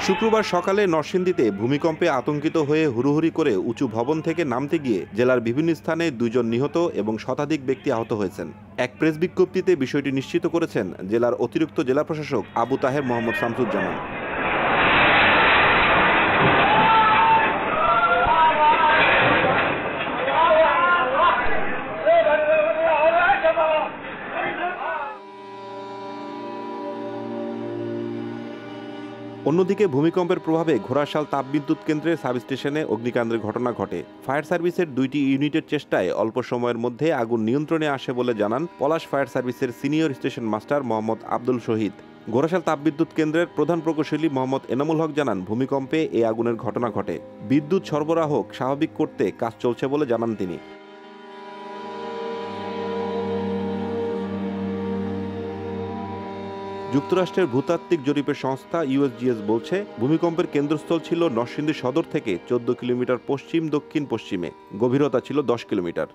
শুক্রবার সকালে নরসিংদীতে ভূমিকম্পে আতঙ্কিত হয়ে হুড়োহুড়ি করে উঁচু ভবন থেকে নামতে গিয়ে জেলার বিভিন্ন স্থানে 2 জন নিহত এবং শতাধিক ব্যক্তি আহত হয়েছেন। এক প্রেস বিজ্ঞপ্তিতে বিষয়টি নিশ্চিত করেছেন জেলার অতিরিক্ত জেলা প্রশাসক আবু তাহের মোহাম্মদ শামসুজ্জামান। অন্যদিকে ভূমিকম্পের প্রভাবে ঘোড়াশাল তাপবিদ্যুৎ কেন্দ্রের সাবস্টেশনে অগ্নিকাণ্ডের ঘটনা ঘটে। ফায়ার সার্ভিসের 2টি ইউনিটের চেষ্টায় অল্প সময়ের মধ্যে আগুন নিয়ন্ত্রণে আসে বলে জানান পলাশ ফায়ার সার্ভিসের senior station master Mohammad Abdul Shahid. Ghorashal তাপবিদ্যুৎ কেন্দ্রের প্রধান প্রকৌশলী মোহাম্মদ এনামুল হক জানান, ভূমিকম্পে এই আগুনের ঘটনা ঘটে। বিদ্যুৎ সরবরাহ স্বাভাবিক করতে কাজ চলছে বলে জানান তিনি। যুক্তরাষ্ট্রের ভূতাত্ত্বিক জরিপের সংস্থা USGS বলছে, ভূমিকম্পের কেন্দ্রস্থল ছিল নরসিংদী সদর থেকে 14 কিলোমিটার পশ্চিম-দক্ষিণ পশ্চিমে, গভীরতা ছিল 10 কিলোমিটার।